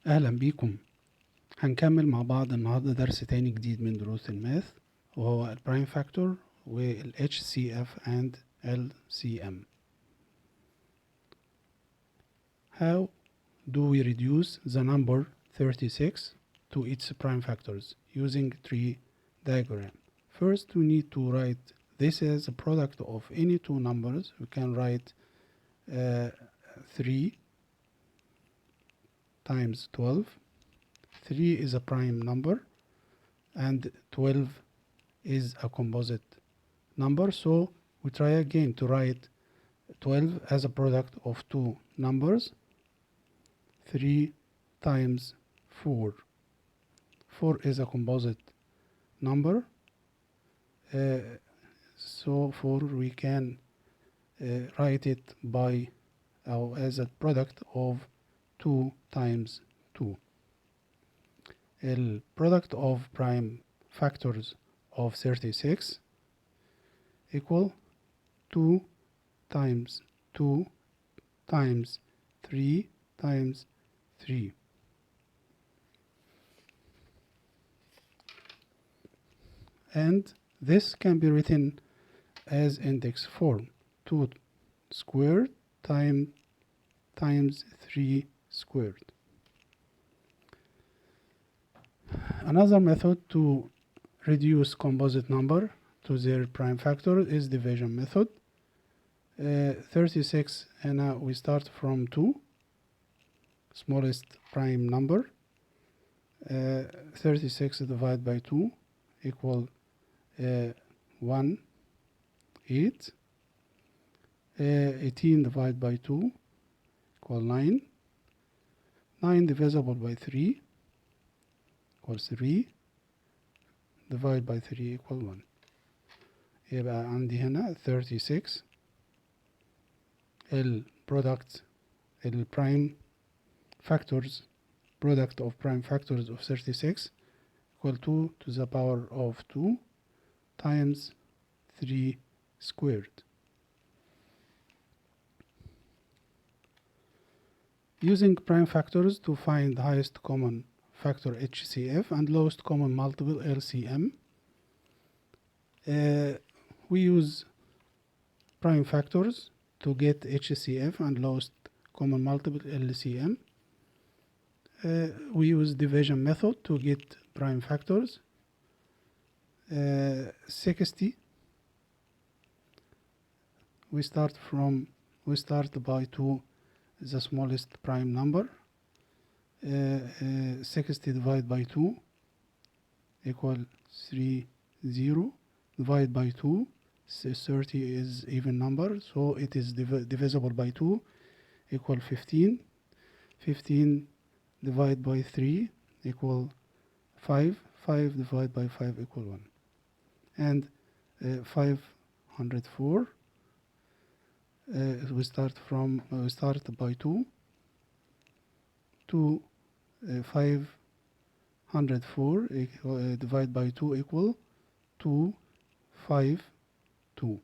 أهلا بيكم. هنكمل مع بعض النهاردة درس تاني جديد من دروس الماث وهو البرايم فاكتور وال HCF and LCM. How do we reduce the number 36 to its prime factors using tree diagram? First, we need to write this as a product of any two numbers. We can write 3 times 12. 3 is a prime number and 12 is a composite number, so we try again to write 12 as a product of two numbers. 3 times 4. 4 is a composite number, so 4 we can write it by as a product of 2 times 2. The product of prime factors of 36 equal 2 times 2 times 3 times 3. And this can be written as index form: 2 squared times 3 squared. Another method to reduce composite number to their prime factor is division method. 36, and we start from 2, smallest prime number. 36 divided by 2 equal 1, 8. 18 divided by 2 equal 9. 9 divisible by 3 equals 3. Divide by 3 equal 1. يبقى عندي هنا 36 product prime factors, product of prime factors of 36 equal 2 to the power of 2 times 3 squared. Using prime factors to find the highest common factor HCF and lowest common multiple LCM, we use prime factors to get HCF and lowest common multiple LCM. We use division method to get prime factors. 60, we start by 2, the smallest prime number. 60 divided by 2 equal 30. Divide by 2, 30 is even number, so it is divisible by 2 equal 15. 15 divided by 3 equal 5. 5 divided by 5 equal 1. And 504, we start by 2. 504 divided by 2 equal 252.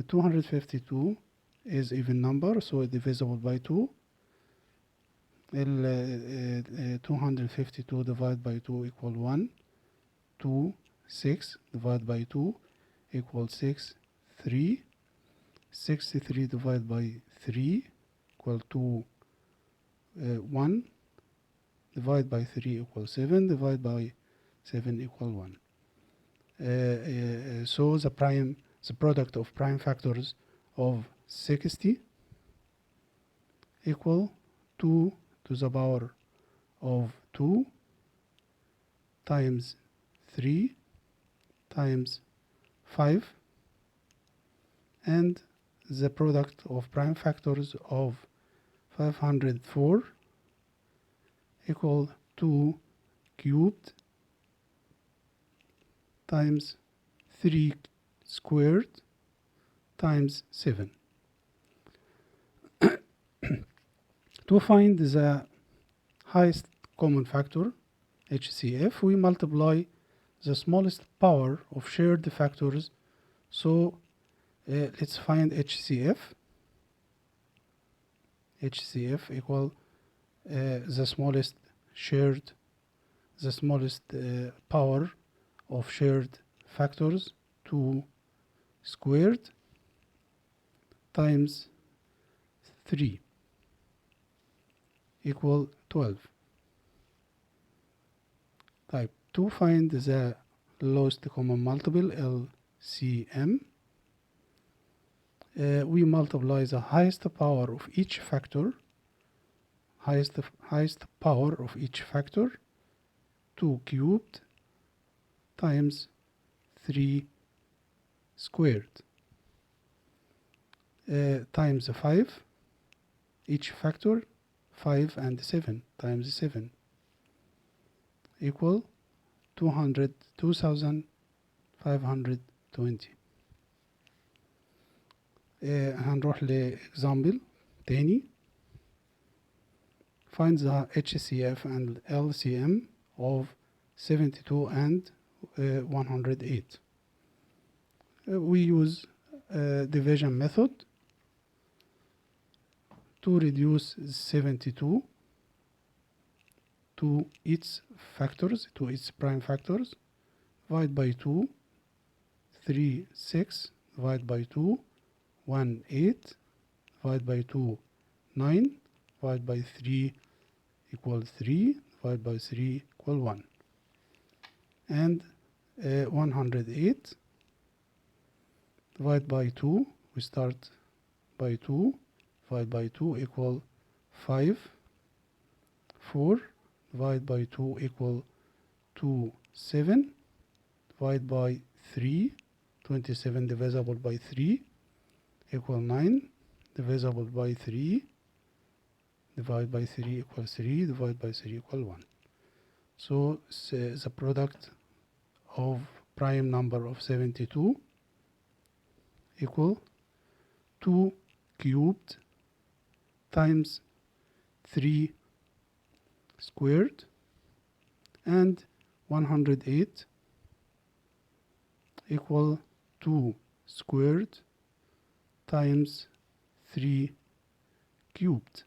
252 is even number, so it's divisible by 2. 252 divided by 2 equal 1. 2, 6 divided by 2 equal 6, 3. 63 divided by 3 equal 2, 1. Divide by 3 equal 7. Divide by 7 equal 1. So the product of prime factors of 60 equal 2 to the power of 2 times 3 times 5, and the product of prime factors of 504 equal 2 cubed times 3 squared times 7. To find the highest common factor HCF, we multiply the smallest power of shared factors. So let's find HCF. HCF equal the smallest power of shared factors 2 squared times 3 equal 12. Type to find the lowest common multiple LCM, we multiply the highest power of each factor, highest power of each factor 2 cubed times 3 squared times 5, each factor 5 and 7 times 7 equal 2520. هنروح لإكزامبل تاني. Find the HCF and LCM of 72 and 108. We use division method to reduce 72 to its factors, to its prime factors. Divide by 2, 3, 6, divide by 2, 1, 8, divide by 2, 9, divide by 3 equal 3, divide by 3 equal 1. And 108, divide by 2, we start by 2, divide by 2 equal 5, 4, divide by 2 equal 2, 7, divide by 3, 27 divisible by 3 equal 9, divisible by 3, divide by 3 equal 3, divide by 3 equal 1. So the product of prime number of 72 equal 2 cubed times 3 squared and 108 equal 2 squared times 3 cubed.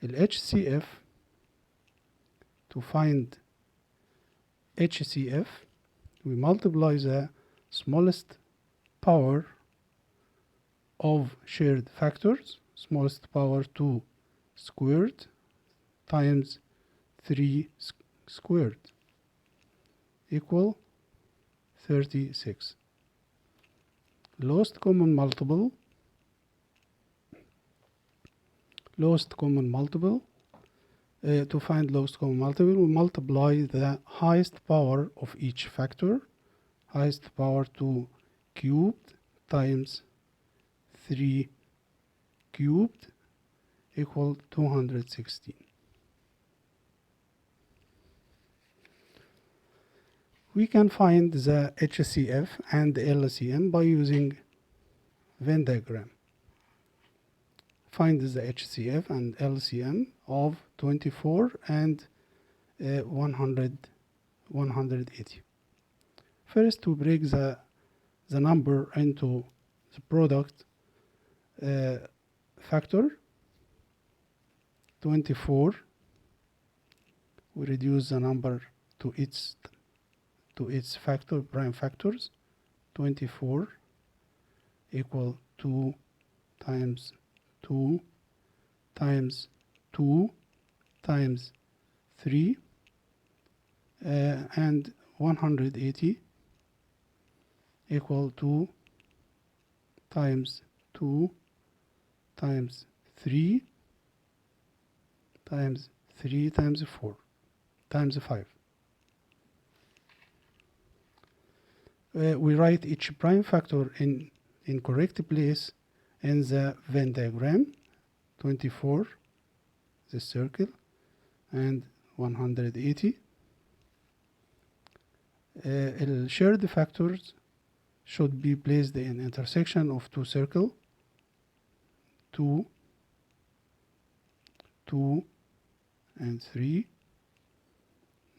HCF, to find HCF, we multiply the smallest power of shared factors, smallest power 2 squared times 3 squared equal 36. Lowest common multiple, to find lowest common multiple, we multiply the highest power of each factor, highest power 2 cubed times 3 cubed equal 216. We can find the HCF and LCM by using Venn diagram. Find the HCF and LCM of 24 and 180. First, we break the number into the product factor. 24, we reduce the number to its factor, prime factors. 24 equal 2 times 2 times 2 times 3 and 180 equal 2 times 2 times 3 times 3 times 4 times 5. We write each prime factor in correct place in the Venn diagram. 24, the circle, and 180. Shared factors should be placed in intersection of two circles, 2, 2 and 3,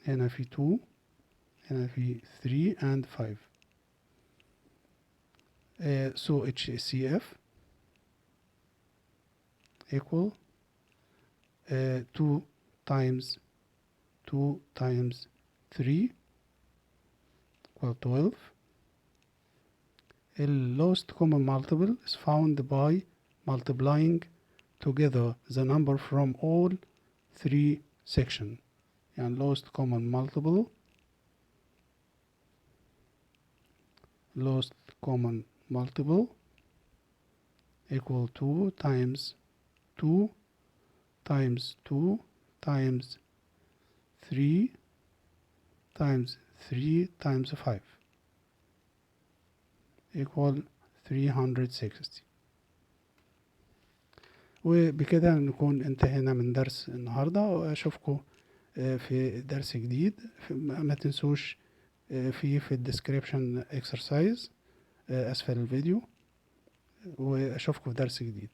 هنا في 2 هنا في 3 and 5. So HCF equal 2 times 2 times 3 equal 12. The lowest common multiple is found by multiplying together the number from all three sections. يعني lowest common multiple equal 2 times 2 times 2 times 3 times 3 times 5 equal 360. وبكده نكون انتهينا من درس النهاردة، وأشوفكم في درس جديد. ما تنسوش في الديسكريبشن exercise أسفل الفيديو، وأشوفكم في درس جديد.